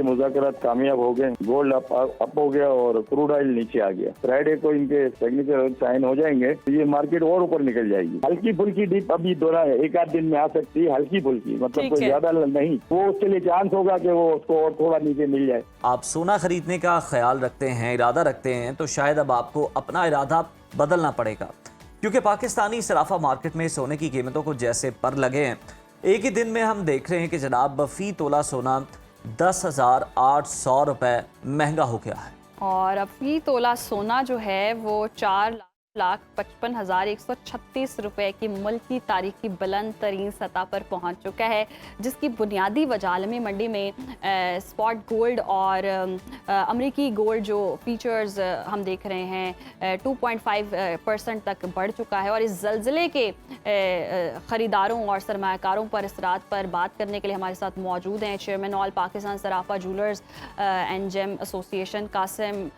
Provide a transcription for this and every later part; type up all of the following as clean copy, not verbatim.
मुज़ाकरात कामयाब हो गए, गोल्ड अप हो गया और क्रूड ऑयल नीचे आ गया। फ्राइडे को इनके सिग्नेचर साइन हो जाएंगे तो ये मार्केट और ऊपर निकल जाएगी। हल्की फुल्की डिप अभी दोरा है, एक आध दिन में आ सकती है, हल्की फुल्की, मतलब कोई ज्यादा नहीं। वो उसके लिए चांस होगा कि वो उसको और थोड़ा नीचे मिल जाए। आप सोना खरीदने का ख्याल रखते हैं, इरादा रखते हैं, तो शायद अब आपको अपना इरादा बदलना पड़ेगा, क्योंकि पाकिस्तानी सराफा मार्केट में सोने की कीमतों को जैसे पर लगे हैं, एक ही दिन में हम देख रहे हैं कि जनाब फी तोला सोना 10,800 रुपए महंगा हो गया है। और अब फी तोला सोना जो है वो 4,55,136 रुपए की मुल्की तारीख की बुलंद तरीन सतह पर पहुंच चुका है, जिसकी बुनियादी वजह आलमी मंडी में स्पॉट गोल्ड और अमरीकी गोल्ड जो फीचर्स हम देख रहे हैं 2.5% तक बढ़ चुका है। और इस जल्जले के ख़रीदारों और सरमाकारों पर असरात पर बात करने के लिए हमारे साथ मौजूद हैं chairman all Pakistan Sarafa jewellers and gem association Qasim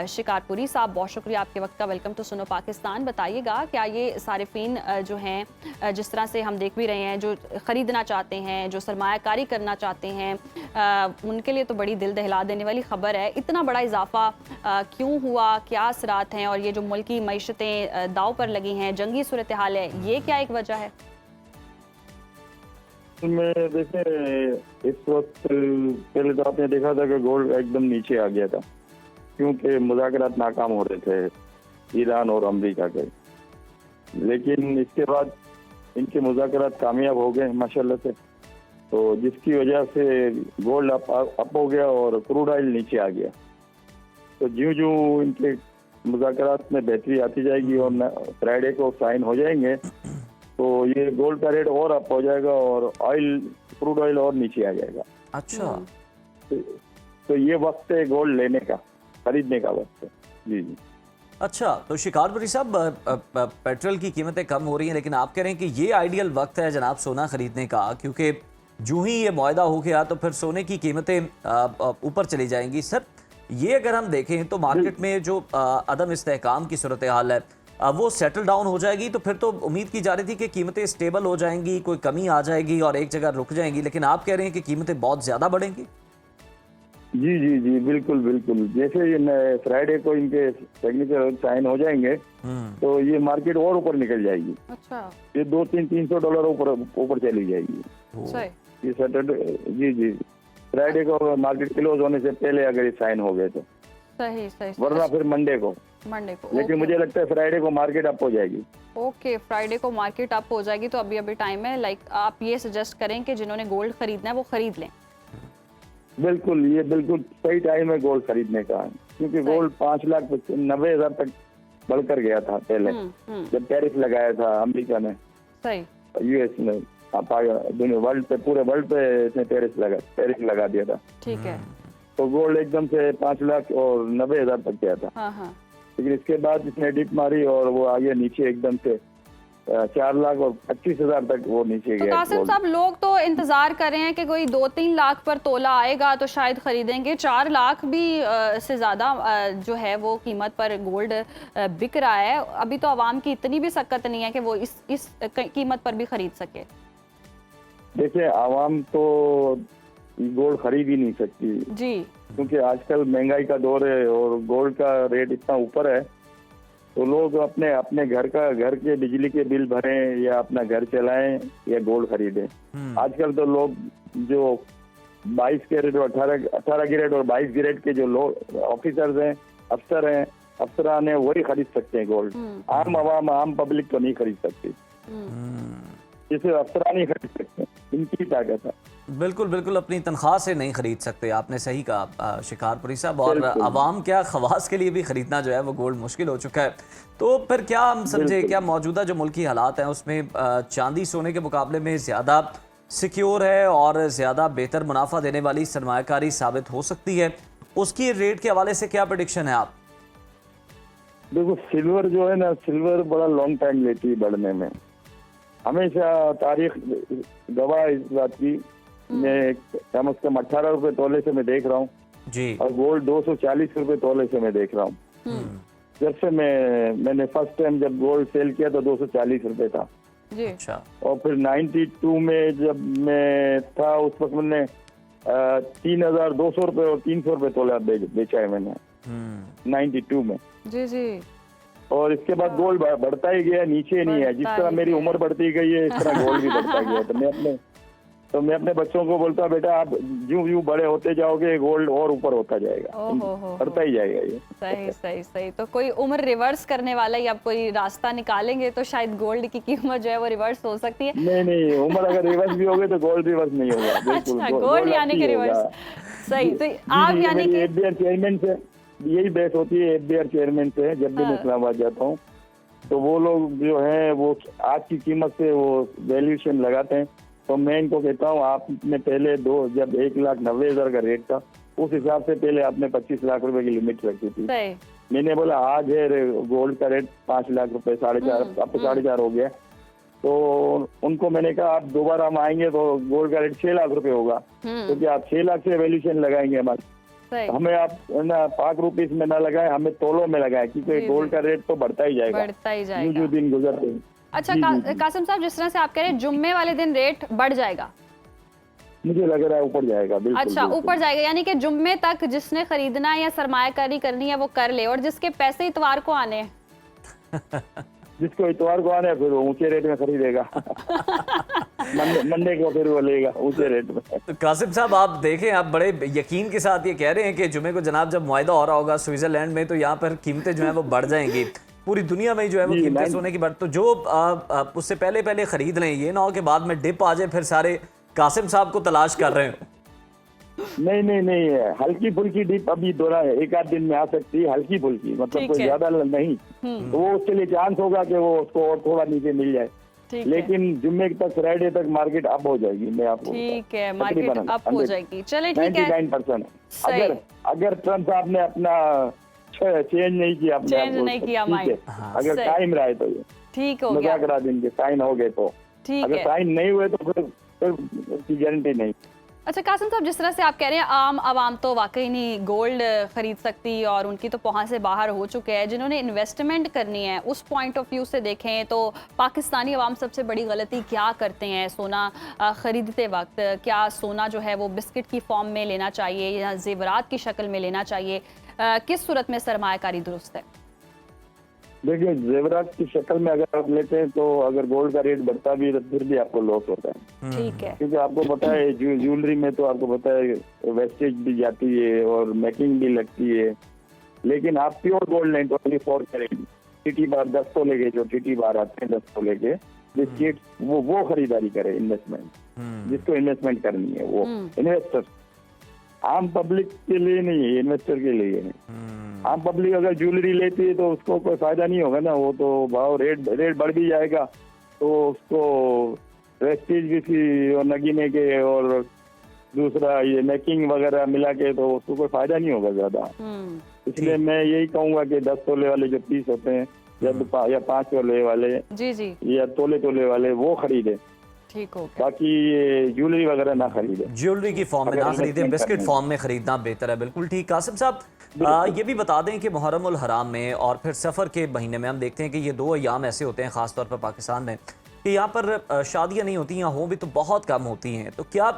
Shikarpuri साहब। बहुत शुक्रिया आपके वक्त का। वेलकम टू सुनो पाकिस्तान। बताइएगा क्या ये सारिफीन जो हैं जिस तरह से हम देख भी रहे हैं, जो ख़रीदना चाहते हैं, जो सरमायाकारी करना चाहते हैं, उनके लिए तो बड़ी दिल दहला देने वाली ख़बर है। इतना बड़ा इजाफा क्यों हुआ, क्या असरात हैं, और ये जो मुल्की मईशतें दाव पर लगी हैं, जंगी सूरत हाल है, ये क्या एक वजह है? देखें, इस वक्त पहले तो आपने देखा था कि गोल्ड एकदम नीचे आ गया था, क्योंकि मुज़ाकरात नाकाम हो रहे थे ईरान और अमेरिका के। लेकिन इसके बाद इनके मुज़ाकरात कामयाब हो गए माशाल्लाह से, तो जिसकी वजह से गोल्ड अप हो गया और क्रूड ऑयल नीचे आ गया। तो ज्यों इनके मुज़ाकरात में बेहतरी आती जाएगी और फ्राइडे को साइन हो जाएंगे तो ये गोल्ड का रेट और अप हो जाएगा और क्रूड ऑयल और नीचे आ जाएगा। अच्छा, तो ये वक्त है गोल्ड लेने का, खरीदने का वक्त है। जी जी। अच्छा, तो शिकारपुरी साहब, पेट्रोल की कीमतें कम हो रही हैं, लेकिन आप कह रहे हैं कि ये आइडियल वक्त है जनाब सोना खरीदने का, क्योंकि जो ही ये मुआहदा हो गया तो फिर सोने की कीमतें ऊपर चली जाएंगी। सर, ये अगर हम देखें तो मार्केट में जो अदम इस्तेहकाम की सूरत हाल है वो सेटल डाउन हो जाएगी, तो फिर तो उम्मीद की जा रही थी कि कीमतें स्टेबल हो जाएंगी, कोई कमी आ जाएगी और एक जगह रुक जाएंगी, लेकिन आप कह रहे हैं कि कीमतें बहुत ज़्यादा बढ़ेंगी। जी जी जी, बिल्कुल बिल्कुल। जैसे ये फ्राइडे को इनके सिग्नेचर साइन हो जाएंगे तो ये मार्केट और ऊपर निकल जाएगी। अच्छा, ये $200-300 ऊपर चली जाएगी। ये सैटरडे, जी जी, फ्राइडे को मार्केट क्लोज होने से पहले अगर ये साइन हो गए तो सही, वरना फिर मंडे को। लेकिन मुझे लगता है फ्राइडे को मार्केट अप हो जाएगी। ओके, फ्राइडे को मार्केट अप हो जाएगी, तो अभी टाइम है। लाइक आप ये सजेस्ट करें कि जिन्होंने गोल्ड खरीदना है वो खरीद लें। बिल्कुल, ये बिल्कुल सही टाइम है गोल्ड खरीदने का, क्योंकि गोल्ड 5,90,000 तक बढ़कर गया था पहले जब टैरिफ लगाया था अमेरिका ने, सही, यूएस ने, दुनिया वर्ल्ड पे, पूरे वर्ल्ड पे इसने टैरिफ लगा दिया था। ठीक है। तो गोल्ड एकदम से 5,90,000 तक गया था। हाँ। लेकिन इसके बाद इसने डिप मारी और वो आगे नीचे एकदम से 4,25,000 तक वो नीचे गया। तो कासिम साहब, लोग तो इंतजार कर रहे हैं कि कोई 2-3 लाख पर तोला आएगा तो शायद खरीदेंगे। 4 लाख भी से ज्यादा जो है वो कीमत पर गोल्ड बिक रहा है। अभी तो आवाम की इतनी भी सकत नहीं है कि वो इस कीमत पर भी खरीद सके। देखिए, आवाम तो गोल्ड खरीद ही नहीं सकती जी, क्योंकि आजकल महंगाई का दौर है और गोल्ड का रेट इतना ऊपर है, तो लोग अपने घर के बिजली के बिल भरें या अपना घर चलाएं या गोल्ड खरीदें। आजकल तो लोग जो 22 कैरेट और 18 कैरेट और 22 कैरेट के जो लोग ऑफिसर्स हैं, अफसरान हैं, वही खरीद सकते हैं गोल्ड। आम आवाम, आम पब्लिक तो नहीं खरीद सकती, जिसे अफसरान ही खरीद सकते हैं, इनकी ताकत है। बिल्कुल बिल्कुल, अपनी तनख्वाह से नहीं खरीद सकते, आपने सही कहा शिकारपुरी साहब। और अवाम क्या, खवास के लिए भी खरीदना जो है वो गोल्ड मुश्किल हो चुका है। तो फिर क्या हम समझे, क्या मौजूदा जो मुल्की हालात हैं उसमें चांदी सोने के मुकाबले में ज़्यादा सिक्योर है और ज़्यादा बेहतर मुनाफा देने वाली सरमायाकारी साबित हो सकती है? उसकी रेट के हवाले से क्या प्रेडिक्शन है आप? देखो, सिल्वर जो है ना, सिल्वर बड़ा लॉन्ग टाइम लेती है बढ़ने में। हमेशा तारीख गवाह इस बात की, मैं कम से कम 18 रुपए तोले से मैं देख रहा हूँ जी, और गोल्ड 240 रुपए तोले से मैं देख रहा हूँ। जब से मैंने फर्स्ट टाइम जब गोल्ड सेल किया तो 240 रुपए था जी। अच्छा, और फिर 92 में जब मैं था उस वक्त मैंने ₹3,200 और ₹300 तोला बेचा है मैंने 92 में। जी जी। और इसके बाद गोल्ड बढ़ता ही गया, नीचे नहीं है। जिस तरह मेरी उम्र बढ़ती गई है, इस तरह गोल्ड भी बढ़ता गया। तो मैं अपने बच्चों को बोलता, बेटा आप यूं यूं बड़े होते जाओगे, गोल्ड और ऊपर होता जाएगा, बढ़ता ही जाएगा ये। सही सही सही। तो कोई उम्र रिवर्स करने वाला या कोई रास्ता निकालेंगे तो शायद गोल्ड की कीमत जो है वो रिवर्स हो सकती है। नहीं, उम्र अगर रिवर्स भी होगी तो गोल्ड रिवर्स नहीं होगा। अच्छा, गोल्ड यानी कि रिवर्स। सही। तो आप यानी कि एफबीआर चेयरमैन से यही बहस होती है, एफबीआर चेयरमैन से। जब भी मैं इस्लामाबाद जाता हूँ तो वो लोग जो है वो आज की कीमत से वो वैल्यूएशन लगाते हैं। तो मैं इनको कहता हूँ, आपने पहले जब 1,90,000 का रेट था, उस हिसाब से पहले आपने 25 लाख रुपए की लिमिट रखी थी। मैंने बोला आज है गोल्ड का रेट 5 लाख रुपए, 4.5, अब तो 4.5 हो गया। तो उनको मैंने कहा आप दोबारा हम आएंगे तो गोल्ड का रेट 6 लाख रुपए होगा, तो क्या आप 6 लाख से वैल्यूएशन लगाएंगे हमारे? हमें आप ना पाक रुपीस में ना लगाए, हमें तोलों में लगाए, क्योंकि गोल्ड का रेट तो बढ़ता ही जाएगा जो दिन गुजरते हैं। अच्छा कासिम साहब, जिस तरह से आप कह रहे हैं जुम्मे वाले दिन रेट बढ़ जाएगा, मुझे लग रहा है ऊपर जाएगा। बिल्कुल, अच्छा ऊपर जाएगा, यानी कि जुम्मे तक जिसने खरीदना है या सरमायाकारी करनी है वो कर ले, और जिसके पैसे इतवार को आने हैं जिसको इतवार को आने फिर वो ऊंचे रेट में खरीदेगा मंडे को फिर वो लेगा ऊंचे रेट में। तो कासिम साहब आप देखें, आप बड़े यकीन के साथ ये कह रहे हैं कि जुमे को जनाब जब मुआहदा हो रहा होगा स्विट्जरलैंड में, तो यहाँ पर कीमतें जो है वो बढ़ जाएंगी। पूरी दुनिया में जो है वो कीमतें सोने की बढ़, तो जो उससे पहले खरीद लें, ये ना हो कि बाद में डिप आ जाए फिर सारे कासिम साहब को तलाश कर रहे हैं। नहीं, हल्की फुल्की डिप अभी दोरा है, एक आध दिन में आ सकती है, हल्की फुल्की, मतलब कोई ज्यादा नहीं। तो वो उसके लिए चांस होगा कि वो उसको और थोड़ा नीचे मिल जाए, लेकिन जुम्मे तक फ्राइडे तक मार्केट अप हो जाएगी। मैं आपको ठीक है, मार्केट अप हो जाएगी। चले ठीक है, 99%। अगर ट्रम्प साहब ने अपना चेंज नहीं किया, अगर टाइम रहा तो ये ठीक हो गया, मजाक दिन के साइन हो गए तो, अगर साइन नहीं हुए तो फिर उसकी गारंटी नहीं। अच्छा कासिम साहब, जिस तरह से आप कह रहे हैं आम आवाम तो वाकई नहीं गोल्ड खरीद सकती और उनकी तो पहुंच से बाहर हो चुके हैं, जिन्होंने इन्वेस्टमेंट करनी है उस पॉइंट ऑफ व्यू से देखें तो पाकिस्तानी आवाम सबसे बड़ी गलती क्या करते हैं सोना खरीदते वक्त? क्या सोना जो है वो बिस्किट की फॉर्म में लेना चाहिए या जेवरात की शक्ल में लेना चाहिए? किस सूरत में सरमायाकारी दुरुस्त है? देखिए, जेवरात की शक्ल में अगर आप लेते हैं तो अगर गोल्ड का रेट बढ़ता भी है तो फिर भी आपको लॉस होता है। ठीक है, क्योंकि आपको पता है ज्वेलरी में तो आपको पता है वेस्टेज भी जाती है और मेकिंग भी लगती है, लेकिन आप प्योर गोल्ड लें तो 4 कैरेट टीटी बार 10 तोले के, जो टीटी बार आते हैं 10 तोले के बिस्किट, वो खरीदारी करे। इन्वेस्टमेंट जिसको इन्वेस्टमेंट करनी है वो इन्वेस्टर, आम पब्लिक के लिए नहीं है, इन्वेस्टर के लिए है। आम पब्लिक अगर ज्वेलरी लेती है तो उसको कोई फायदा नहीं होगा ना, वो तो भाव रेट बढ़ भी जाएगा तो उसको वेस्टेज भी और नगीने के और दूसरा ये मेकिंग वगैरह मिला के तो उसको कोई फायदा नहीं होगा ज्यादा। इसलिए मैं यही कहूंगा कि 10 तोले वाले जो पीस होते हैं या 5 तोले वाले जी या तोले वाले वो खरीदे, ठीक हो। बाकी ये ज्वेलरी वगैरह ना खरीदे, ज्वेलरी की फॉर्म में ना खरीदे, बिस्किट फॉर्म में खरीदना बेहतर है। बिल्कुल ठीक। कासिम साहब ये भी बता दें कि मुहर्रम उल हराम में और फिर सफ़र के महीने में हम देखते हैं कि ये 2 अयाम ऐसे होते हैं ख़ासतौर पर पाकिस्तान में कि यहाँ पर शादियाँ नहीं होती, यहाँ हो भी तो बहुत कम होती हैं। तो क्या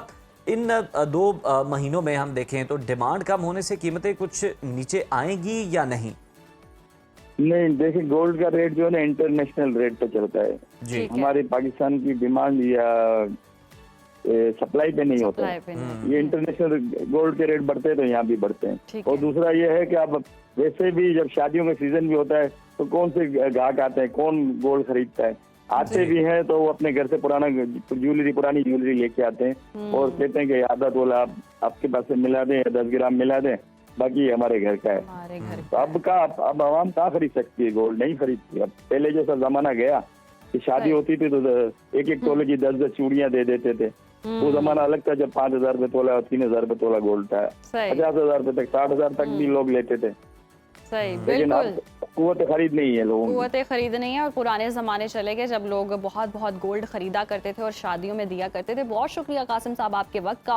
इन 2 महीनों में हम देखें तो डिमांड कम होने से कीमतें कुछ नीचे आएंगी या नहीं? नहीं, देखिए गोल्ड का रेट जो है ना इंटरनेशनल रेट पे चलता है जी। हमारे पाकिस्तान की डिमांड या सप्लाई पे नहीं होता है। ये इंटरनेशनल गोल्ड के रेट बढ़ते हैं तो यहाँ भी बढ़ते हैं। और दूसरा ये है कि आप वैसे भी जब शादियों का सीजन भी होता है तो कौन से ग्राहक आते हैं, कौन गोल्ड खरीदता है, आते भी हैं तो वो अपने घर से पुरानी ज्वेलरी लेके आते हैं और कहते हैं कि आधा तोला आपके पास से मिला दें या 10 ग्राम मिला दें, बाकी हमारे घर का है। तो अब आवाम कहाँ खरीद सकती है गोल्ड? नहीं खरीदती। अब पहले जैसा जमाना गया कि शादी होती थी तो 1-1 तोले की 10-10 चूड़ियां दे देते थे। वो जमाना अलग था जब 5,000 रुपए तोला और 3,000 रुपए तोला गोल्ड था। 50,000 रुपए तक 60,000 तक भी लोग लेते थे। सही, बिल्कुल। कुव्वत खरीद नहीं है लोगों की, कुव्वत खरीद नहीं है। और पुराने ज़माने चले गए जब लोग बहुत गोल्ड खरीदा करते थे और शादियों में दिया करते थे। बहुत शुक्रिया कासिम साहब आपके वक्त का।